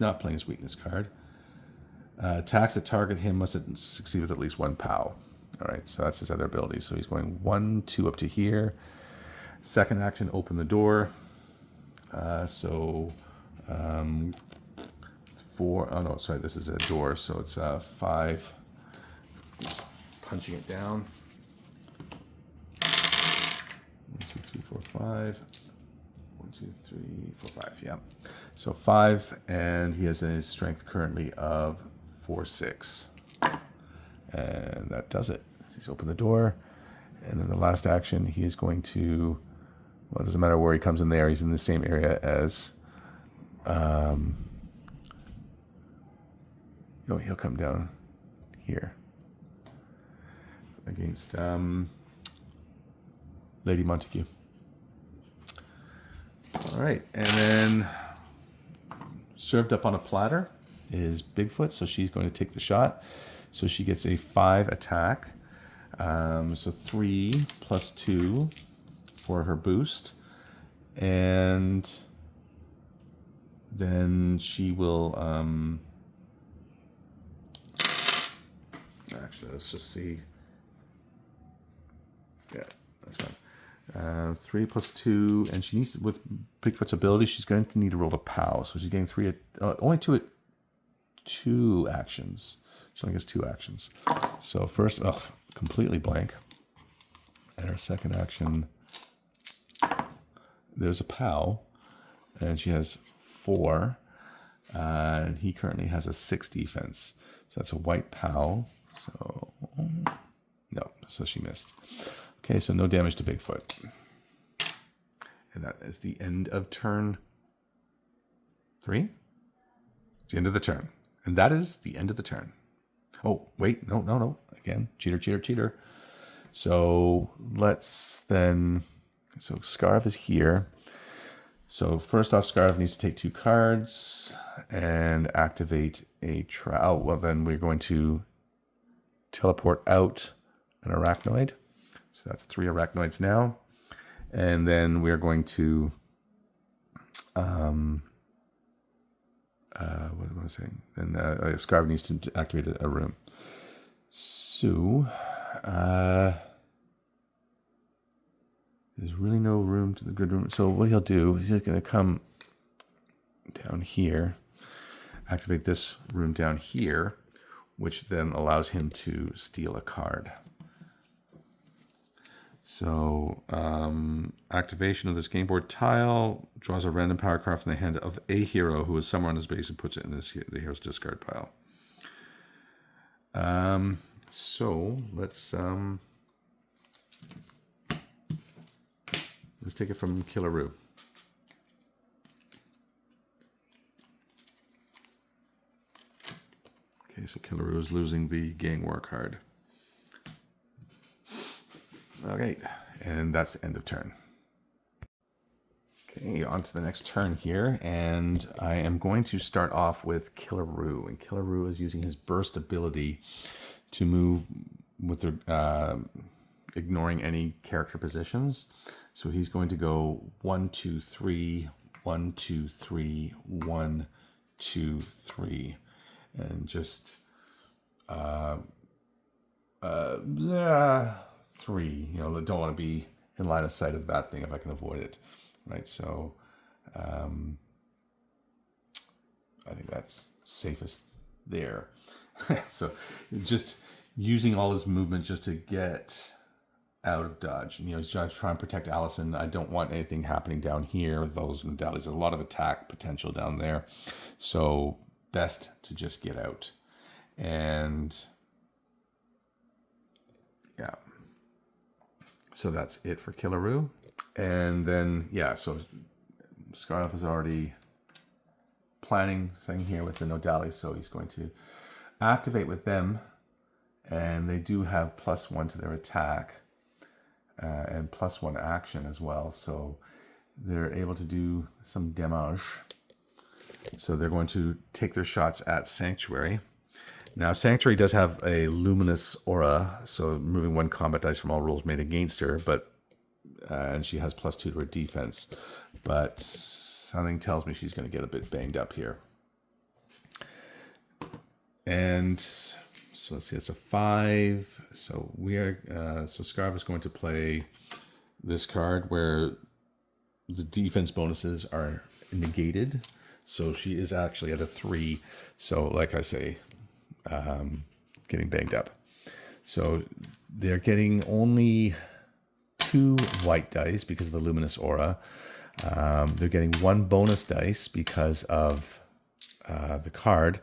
not playing his weakness card. Attacks that target him must succeed with at least 1 POW. All right, so that's his other ability. So he's going 1, 2 up to here. Second action, open the door. 4. Oh no, sorry, this is a door. So it's 5. Punching it down. 1, 2, 3, 4, 5. 1, 2, 3, 4, 5. Yeah. So 5, and he has a strength currently of 4, 6. And that does it. He's opened the door. And then the last action, he is going to, well, it doesn't matter where he comes in there. He's in the same area as, he'll come down here against Lady Montague. All right, and then served up on a platter is Bigfoot, so she's going to take the shot. So she gets a 5 attack. So 3 plus 2 for her boost. And then she will... actually, let's just see. Yeah, that's fine. 3 plus 2, and she needs to, with Bigfoot's ability, she's going to need to roll a POW. So she's getting 3, only 2 actions. She only gets 2 actions. So first, completely blank. And her second action, there's a POW, and she has 4, and he currently has a 6 defense. So that's a white POW. So, no, so she missed. Okay, so no damage to Bigfoot. And that is the end of turn 3. It's the end of the turn. And that is the end of the turn. Oh, wait, no. Again, cheater. So let's then, so Skarov is here. So first off, Skarov needs to take 2 cards and activate a trap. Oh, well, then we're going to teleport out an arachnoid. So that's 3 arachnoids now. And then we're going to What was I saying? And Skarov needs to activate a room. So, there's really no room to the good room. So what he'll do is he's going to come down here, activate this room down here, which then allows him to steal a card. So, activation of this game board tile draws a random power card from the hand of a hero who is somewhere on his base and puts it in the hero's discard pile. So let's take it from Killaroo. Okay, so Killaroo is losing the gang war card. Okay, and that's the end of turn. Okay, on to the next turn here, and I am going to start off with Killaroo, and Killaroo is using his burst ability to move with the ignoring any character positions. So he's going to go 1, 2, 3, 1, 2, 3, 1, 2, 3, and just 3. You know, don't want to be in line of sight of that thing if I can avoid it, right? So I think that's safest there. So just using all his movement just to get out of dodge. You know, he's trying to try and protect Allison. I don't want anything happening down here. Those medallions, there's a lot of attack potential down there. So best to just get out. And yeah. So that's it for Killaroo. And then, yeah, so Skarov is already planning something here with the Nodali, so he's going to activate with them. And they do have +1 to their attack and +1 action as well. So they're able to do some damage. So they're going to take their shots at Sanctuary. Now, Sanctuary does have a luminous aura, so removing 1 combat dice from all rolls made against her, but and she has +2 to her defense. But something tells me she's going to get a bit banged up here. And so let's see, it's a 5. So we are so Skarov is going to play this card where the defense bonuses are negated. So she is actually at a 3. So like I say, getting banged up. So they're getting only 2 white dice because of the luminous aura. They're getting 1 bonus dice because of the card.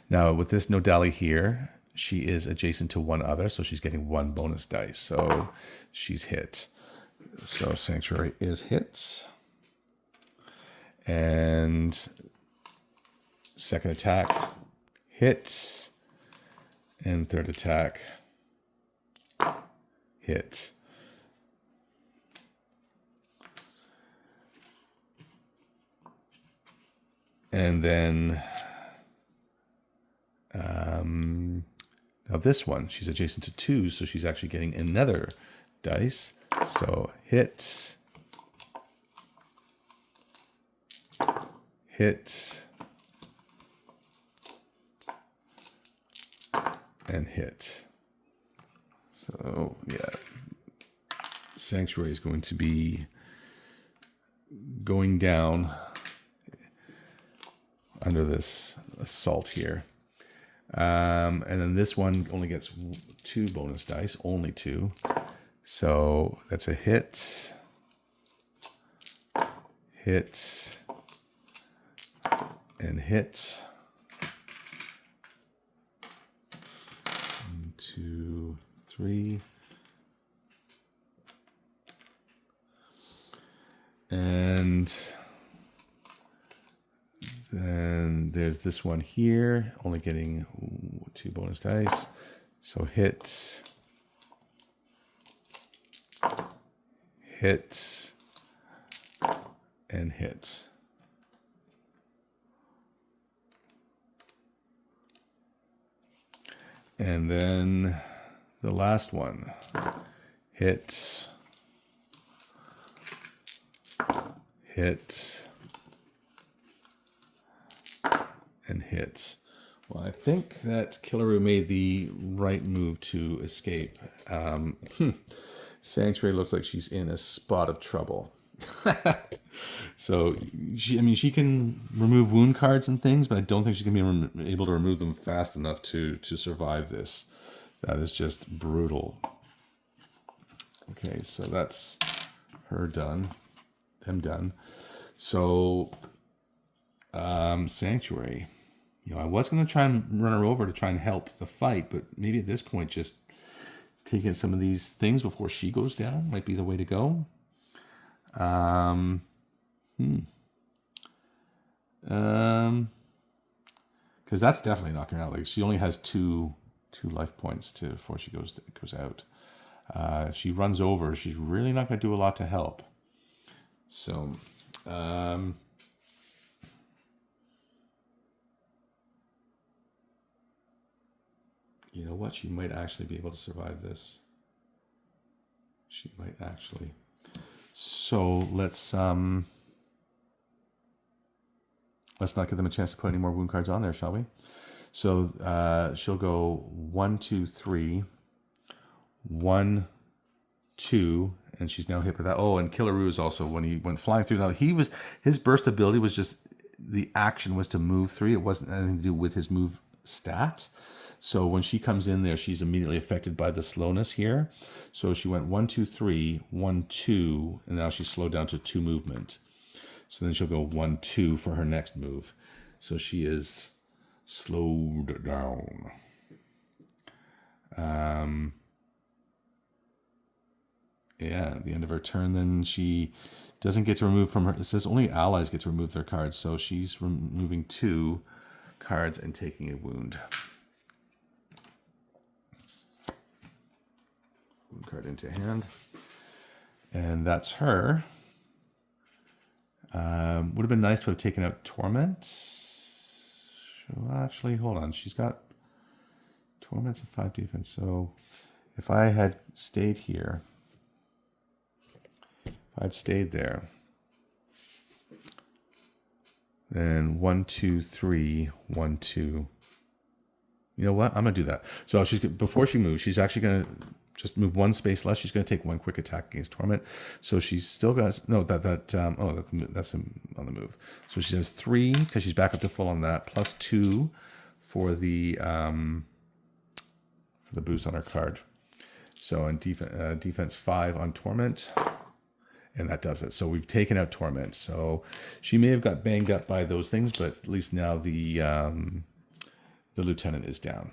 Now with this Nodali here, she is adjacent to 1 other, so she's getting 1 bonus dice. So she's hit. So Sanctuary is hit. And second attack hits. And third attack hit. And then now this one, she's adjacent to 2, so she's actually getting another dice. So hit, hit, and hit. So yeah, Sanctuary is going to be going down under this assault here. And then this one only gets 2 bonus dice, only 2. So that's a hit, hit, and hit. 1, 2, 3. And then there's this one here, only getting 2 bonus dice. So hit, hit, and hit. And then the last one, hit, hit, and hits. Well, I think that Killaroo made the right move to escape. Sanctuary looks like she's in a spot of trouble. So, she can remove wound cards and things, but I don't think she's going to be able to remove them fast enough to survive this. That is just brutal. Okay, so that's her done. Them done. So, Sanctuary. I was going to try and run her over to try and help the fight, but maybe at this point, just taking some of these things before she goes down might be the way to go. Because that's definitely knocking her out. Like, she only has two life points before she goes out. If she runs over, she's really not going to do a lot to help. So, you know what? She might actually be able to survive this. She might actually. So let's not give them a chance to put any more wound cards on there, shall we? So she'll go 1, 2, 3, 1, 2, and she's now hit with that. Oh, and Killaroo is also, when he went flying through. Now his burst ability was just, the action was to move 3. It wasn't anything to do with his move stat. So when she comes in there, she's immediately affected by the slowness here. So she went 1, 2, 3, 1, 2, and now she's slowed down to 2 movement. So then she'll go 1, 2 for her next move. So she is slowed down. Yeah, at the end of her turn, then she doesn't get to remove from her. It says only allies get to remove their cards. So she's removing 2 cards and taking a wound. Wound card into hand. And that's her. Would have been nice to have taken out Torment. Actually, hold on. She's got Torment's a 5 defense. So if I had stayed here, if I'd stayed there, then 1, 2, 3, 1, 2. You know what? I'm gonna do that. So before she moves, she's actually gonna just move 1 space less. She's going to take 1 quick attack against Torment. So she's still got that's on the move. So she has 3 because she's back up to full on that, plus 2 for the boost on her card. So on defense 5 on Torment, and that does it. So we've taken out Torment. So she may have got banged up by those things, but at least now the lieutenant is down,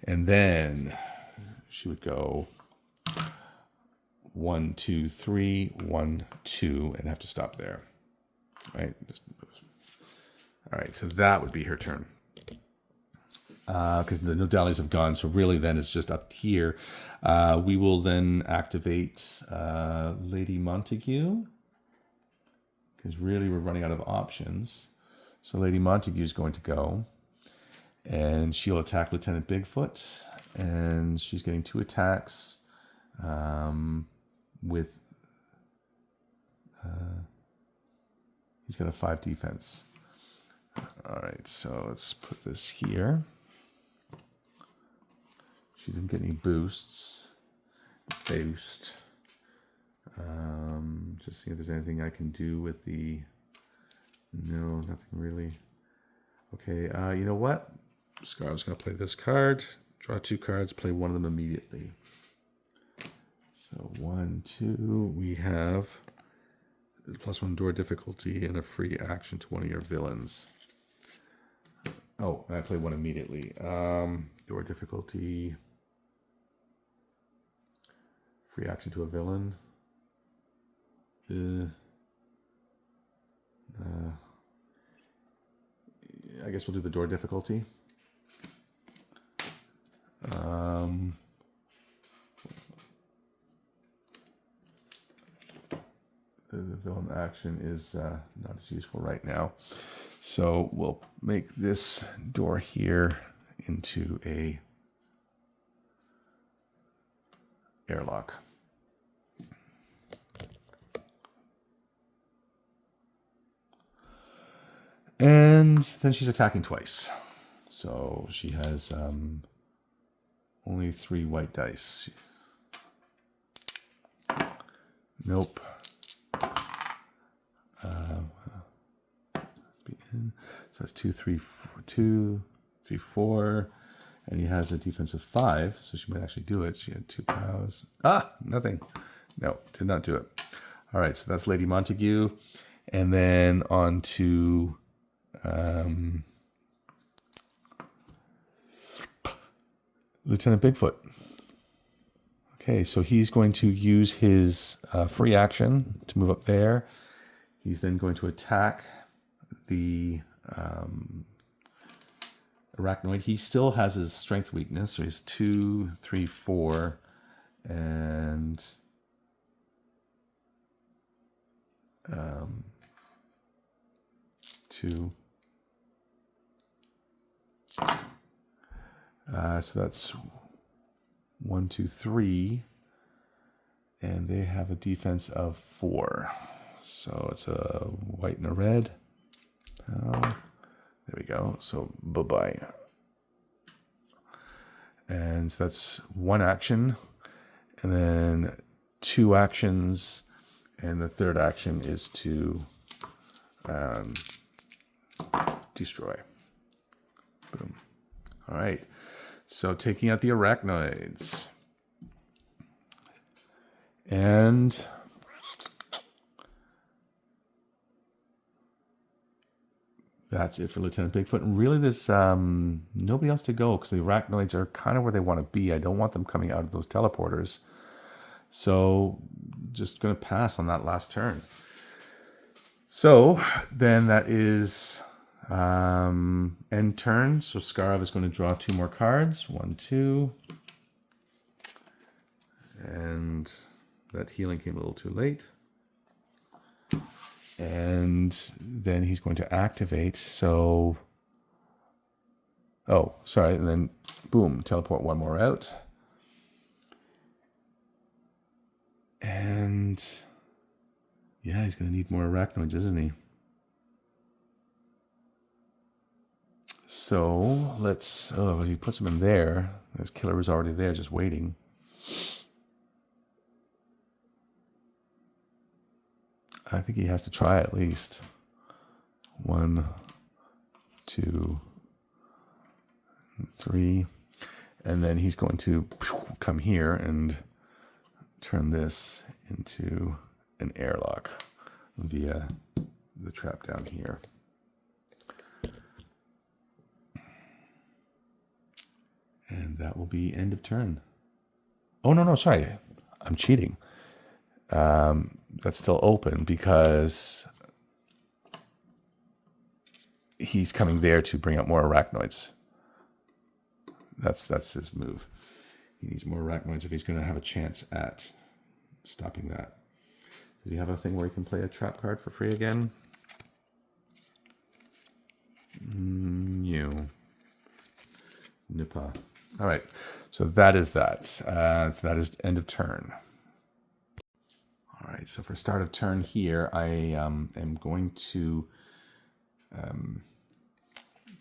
and then she would go 1, 2, 3, 1, 2, and have to stop there. Right? All right, so that would be her turn. Because the Nodalies have gone, so really then it's just up here. We will then activate Lady Montague, because really we're running out of options. So Lady Montague is going to go, and she'll attack Lieutenant Bigfoot, and she's getting 2 attacks. He's got a 5 defense. All right, so let's put this here. She didn't get any boosts. Just see if there's anything I can do with the. No, nothing really. Okay, you know what? Skarov's gonna play this card. Draw 2 cards. Play one of them immediately. So 1, 2, we have +1 door difficulty and a free action to one of your villains. Oh, I play one immediately. Door difficulty, free action to a villain. I guess we'll do the door difficulty. The villain action is not as useful right now. So we'll make this door here into a airlock. And then she's attacking twice. So she has only 3 white dice. Nope. So that's 2, 3, 4, 2, 3, 4. And he has a defense of 5, so she might actually do it. She had 2 pows. Nothing. No, did not do it. All right, so that's Lady Montague. And then on to Lieutenant Bigfoot. Okay, so he's going to use his free action to move up there. He's then going to attack the arachnoid. He still has his strength weakness, so he's 2, 3, 4, and 2. So that's 1, 2, 3, and they have a defense of 4. So it's a white and a red. There we go. So bye-bye. And so that's 1 action, and then 2 actions, and the 3rd action is to destroy. Boom. All right. So taking out the arachnoids. And that's it for Lieutenant Bigfoot. And really, there's nobody else to go because the arachnoids are kind of where they want to be. I don't want them coming out of those teleporters. So just going to pass on that last turn. So then that is end turn. So Skarov is going to draw 2 more cards. 1, 2. And that healing came a little too late. And then he's going to activate. So, and then boom, teleport 1 more out. And yeah, he's going to need more arachnoids, isn't he? So let's, he puts them in there. His killer is already there, just waiting. I think he has to try at least. 1, 2, 3. And then he's going to come here and turn this into an airlock via the trap down here. And that will be end of turn. Oh, no, sorry. I'm cheating. That's still open because he's coming there to bring out more arachnoids. That's his move. He needs more arachnoids if he's going to have a chance at stopping that. Does he have a thing where he can play a trap card for free again? No. Nipa. All right. So that is that. So that is end of turn. All right. So for start of turn here, I am going to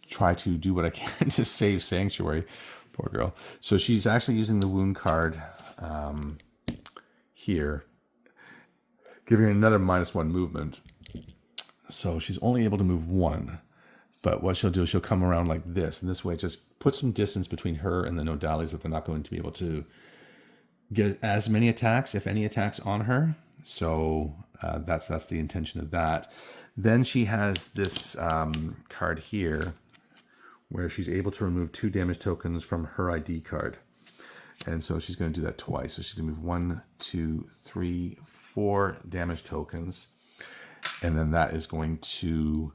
try to do what I can to save Sanctuary. Poor girl. So she's actually using the wound card here, giving her another -1 movement. So she's only able to move 1. But what she'll do is she'll come around like this. And this way, just put some distance between her and the Nodalis that they're not going to be able to get as many attacks, if any attacks, on her. So that's the intention of that. Then she has this card here where she's able to remove 2 damage tokens from her ID card. And so she's going to do that twice. So she's going to move 1, 2, 3, 4 damage tokens. And then that is going to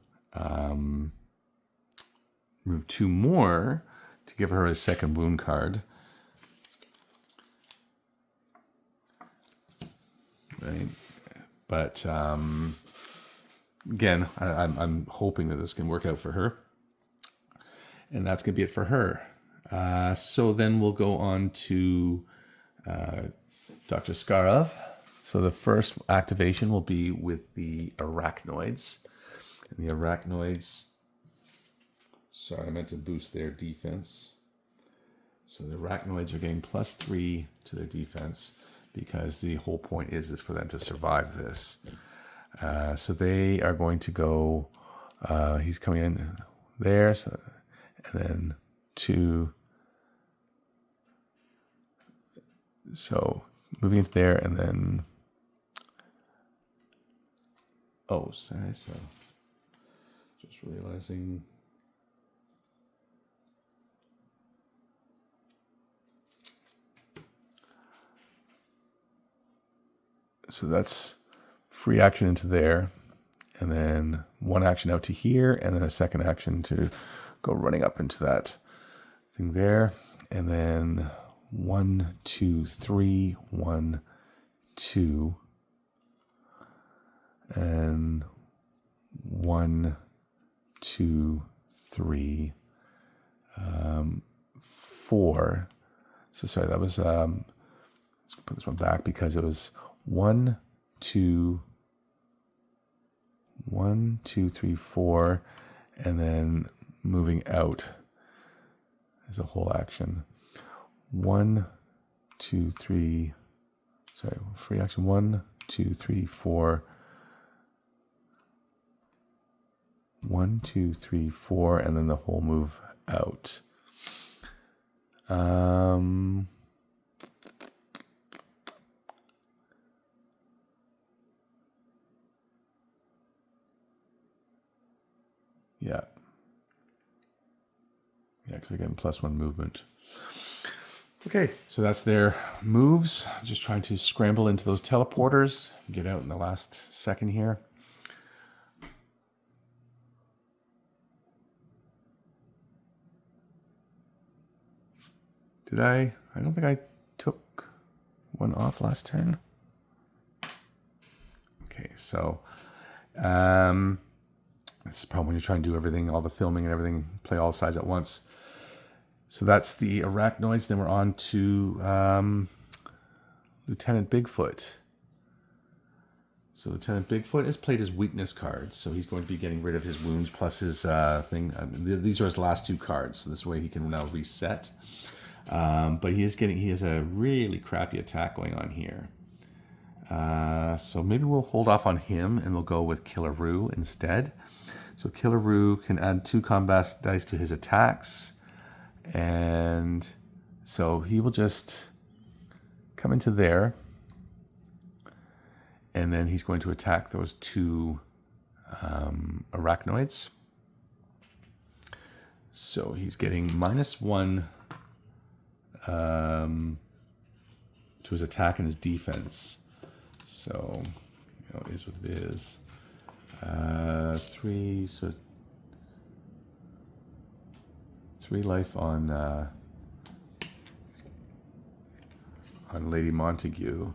move 2 more to give her a second wound card. Right. But again, I'm hoping that this can work out for her. And that's going to be it for her. So then we'll go on to Doctor Skarov. So the first activation will be with the arachnoids. And the arachnoids Sorry, I meant to boost their defense. So the arachnoids are getting +3 to their defense because the whole point is for them to survive this. So they are going to go, he's coming in there, so, and then 2. So moving into there, and then, oh, sorry, so just realizing. So that's free action into there, and then 1 action out to here, and then a second action to go running up into that thing there, and then 1, 2, 3, 1, 2, and 1, 2, 3, 4. So sorry, that was let's put this one back because it was 1, 2, 1, 2, 3, 4, and then moving out is a whole action. 1, 2, 3, sorry, free action 1, 2, 3, 4, 1, 2, 3, 4, and then the whole move out. Yeah, because they're getting +1 movement. Okay, so that's their moves. Just trying to scramble into those teleporters, get out in the last second here. Did I don't think I took one off last turn. Okay, so this is the problem when you're trying to do everything, all the filming and everything, play all sides at once. So that's the arachnoids. Then we're on to Lieutenant Bigfoot. So Lieutenant Bigfoot has played his weakness card, so he's going to be getting rid of his wounds plus his thing. These are his last 2 cards, so this way he can now reset. But he has a really crappy attack going on here. So maybe we'll hold off on him and we'll go with Killaroo instead. So Killaroo can add 2 combat dice to his attacks. And so he will just come into there. And then he's going to attack those 2 arachnoids. So he's getting -1 to his attack and his defense. So, it is what it is. 3, so 3 life on Lady Montague.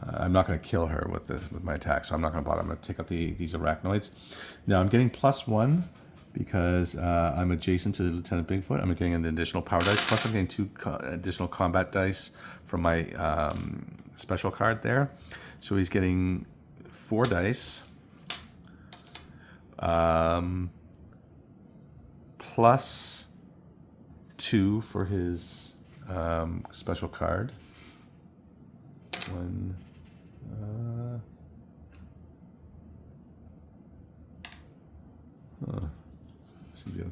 I'm not going to kill her with my attack, so I'm not going to bother. I'm going to take out these arachnoids. Now I'm getting +1 because I'm adjacent to Lieutenant Bigfoot. I'm getting an additional power dice. Plus I'm getting 2 additional combat dice from my special card there. So he's getting 4 dice. Plus 2 for his special card. 1.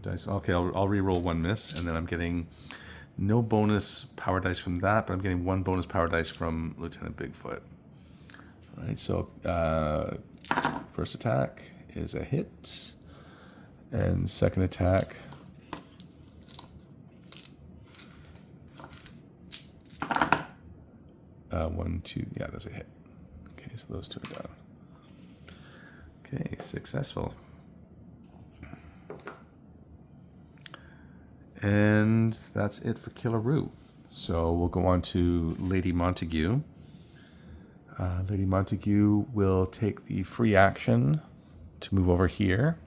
Dice. Okay, I'll re-roll 1 miss, and then I'm getting no bonus power dice from that, but I'm getting 1 bonus power dice from Lieutenant Bigfoot. All right, so first attack is a hit, and second attack one, 2, yeah, that's a hit. Okay, so those 2 are down. Okay, successful. And that's it for Killaroo. So we'll go on to Lady Montague. Lady Montague will take the free action to move over here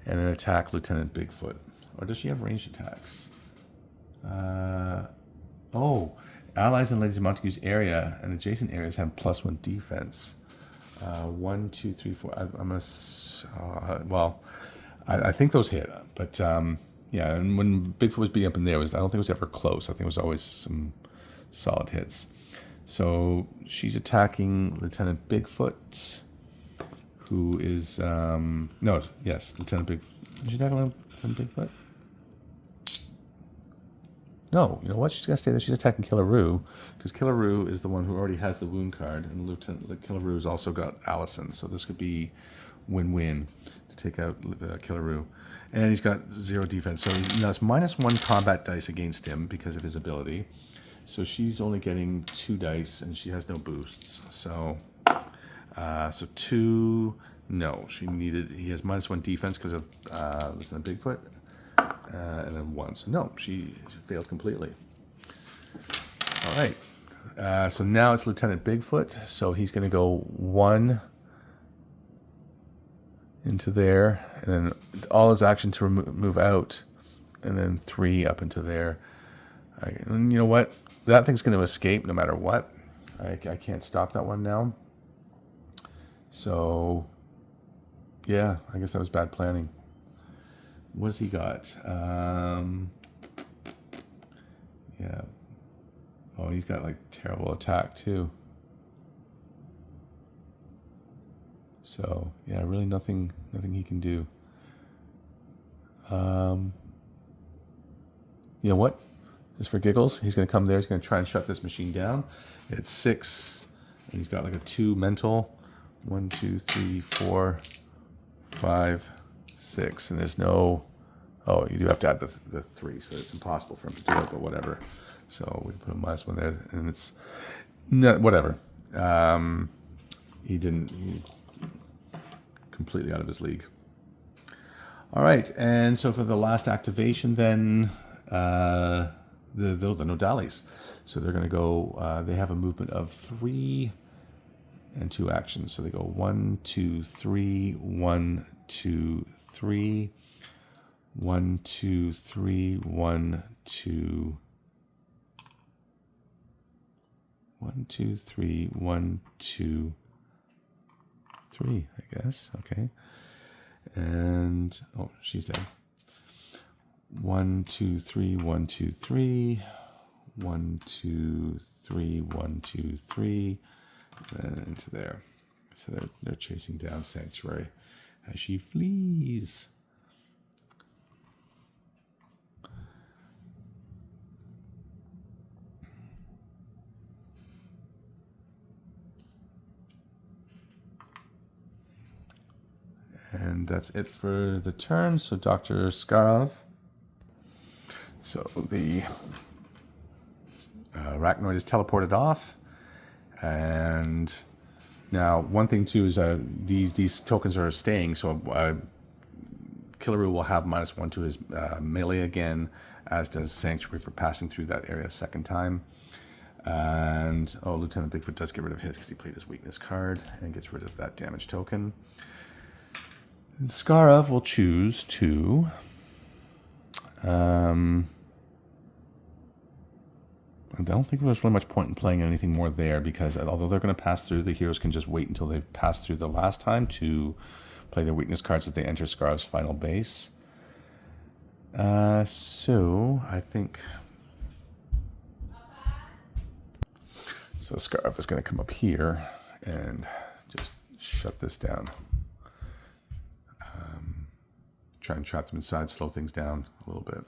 and then attack Lieutenant Bigfoot. Or does she have ranged attacks? Allies in Lady Montague's area and adjacent areas have +1 defense. 1, 2, 3, 4. I think those hit, but Yeah, and when Bigfoot was beating up in there, I don't think it was ever close. I think it was always some solid hits. So she's attacking Lieutenant Bigfoot, who is no, yes, Lieutenant Bigfoot. Is she attacking Lieutenant Bigfoot? No, you know what? She's gonna stay there. She's attacking Killaroo because Killaroo is the one who already has the wound card, and Lieutenant Killaroo's also got Allison. So this could be win-win to take out Killaroo. And he's got 0 defense, so now it's -1 combat dice against him because of his ability. So she's only getting 2 dice, and she has no boosts. So, so 2. No, she needed. He has -1 defense because of Lieutenant Bigfoot, and then 1. So no, she failed completely. All right. So now it's Lieutenant Bigfoot. So he's going to go 1 into there, and then all his action to move out, and then 3 up into there. And you know what? That thing's going to escape no matter what. I can't stop that one now. So, yeah, I guess that was bad planning. What's he got? Yeah. Oh, he's got like terrible attack too. So yeah, really nothing he can do. You know what? Just for giggles, he's going to come there. He's going to try and shut this machine down. It's 6, and he's got like a 2 mental. 1, 2, 3, 4, 5, 6, and there's no. Oh, you do have to add the 3, so it's impossible for him to do it. But whatever. So we put a -1 there, and it's no whatever. He didn't. Completely out of his league. All right, and so for the last activation, then the Nodales. So they're going to go. They have a movement of 3 and 2 actions. So they go 1, 2, 3, 1, 2, 3, 1, 2, 3, 1, 2. 1, 2, 3, 1, 2, 3, I guess. Okay. And oh, she's dead. 1, 2, 3, 1, 2, 3, 1, 2, 3, 1, 2, 3, and into there. So they're chasing down Sanctuary as she flees. And that's it for the turn. So Doctor Skarov. So the arachnoid is teleported off. And now one thing too is these tokens are staying. So Killaroo will have -1 to his melee again, as does Sanctuary for passing through that area a second time. And Lieutenant Bigfoot does get rid of his because he played his weakness card and gets rid of that damage token. And Skarov will choose to I don't think there's really much point in playing anything more there, because although they're going to pass through, the heroes can just wait until they've passed through the last time to play their weakness cards as they enter Skarov's final base. So I think Skarov is going to come up here and just shut this down. Try and trap them inside, slow things down a little bit.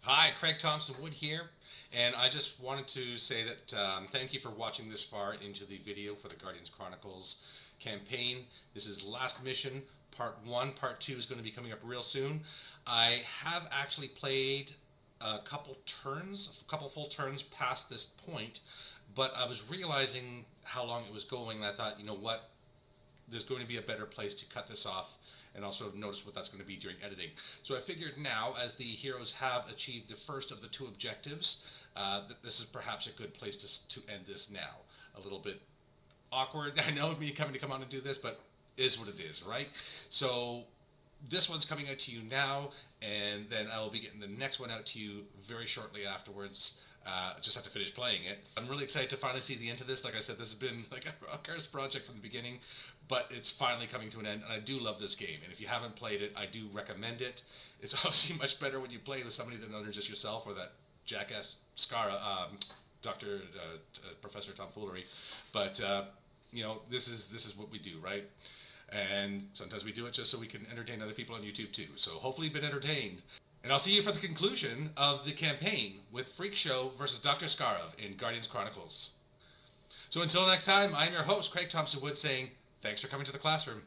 Hi, Craig Thompson-Wood here, and I just wanted to say that thank you for watching this far into the video for the Guardians Chronicles campaign. This is last mission, part 1. Part 2 is going to be coming up real soon. I have actually played a couple full turns past this point, but I was realizing how long it was going, and I thought, you know what, there's going to be a better place to cut this off and also notice what that's going to be during editing. So I figured now, as the heroes have achieved the first of the 2 objectives, that this is perhaps a good place to end this now. A little bit awkward, I know, me coming to come on and do this, but it is what it is, right? So this one's coming out to you now, and then I will be getting the next one out to you very shortly afterwards. Just have to finish playing it. I'm really excited to finally see the end of this. Like I said, this has been like a cursed project from the beginning, but it's finally coming to an end, and I do love this game. And if you haven't played it, I do recommend it. It's obviously much better when you play with somebody than other just yourself or that jackass Skarov, Doctor Professor Tomfoolery. But you know, this is what we do, right? And sometimes we do it just so we can entertain other people on YouTube too. So hopefully you've been entertained. And I'll see you for the conclusion of the campaign with Freak Show versus Dr. Skarov in Guardians Chronicles. So until next time, I'm your host, Craig Thompson Wood, saying thanks for coming to the classroom.